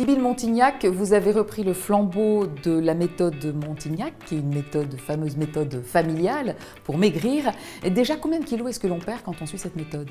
Sybille Montignac, vous avez repris le flambeau de la méthode Montignac, qui est une fameuse méthode familiale pour maigrir. Et déjà, combien de kilos est-ce que l'on perd quand on suit cette méthode ?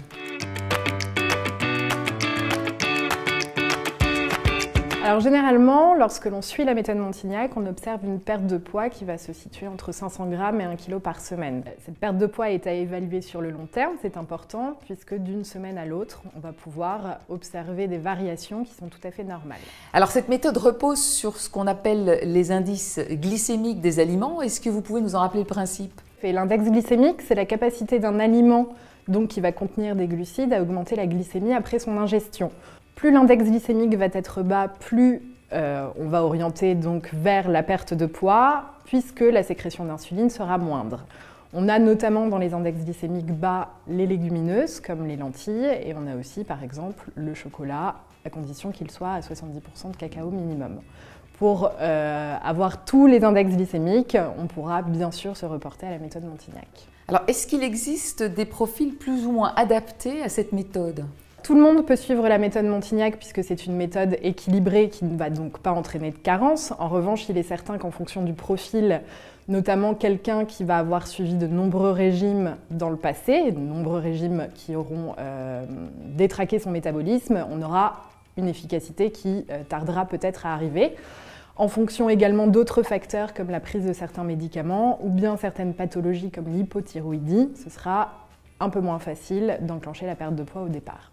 Alors généralement, lorsque l'on suit la méthode Montignac, on observe une perte de poids qui va se situer entre 500 grammes et 1 kg par semaine. Cette perte de poids est à évaluer sur le long terme, c'est important, puisque d'une semaine à l'autre, on va pouvoir observer des variations qui sont tout à fait normales. Alors cette méthode repose sur ce qu'on appelle les indices glycémiques des aliments. Est-ce que vous pouvez nous en rappeler le principe ? L'index glycémique, c'est la capacité d'un aliment donc, qui va contenir des glucides à augmenter la glycémie après son ingestion. Plus l'index glycémique va être bas, plus on va orienter donc vers la perte de poids, puisque la sécrétion d'insuline sera moindre. On a notamment dans les index glycémiques bas les légumineuses, comme les lentilles, et on a aussi par exemple le chocolat, à condition qu'il soit à 70% de cacao minimum. Pour avoir tous les index glycémiques, on pourra bien sûr se reporter à la méthode Montignac. Alors, est-ce qu'il existe des profils plus ou moins adaptés à cette méthode ? Tout le monde peut suivre la méthode Montignac puisque c'est une méthode équilibrée qui ne va donc pas entraîner de carence. En revanche, il est certain qu'en fonction du profil, notamment quelqu'un qui va avoir suivi de nombreux régimes dans le passé, de nombreux régimes qui auront détraqué son métabolisme, on aura une efficacité qui tardera peut-être à arriver. En fonction également d'autres facteurs comme la prise de certains médicaments ou bien certaines pathologies comme l'hypothyroïdie, ce sera un peu moins facile d'enclencher la perte de poids au départ.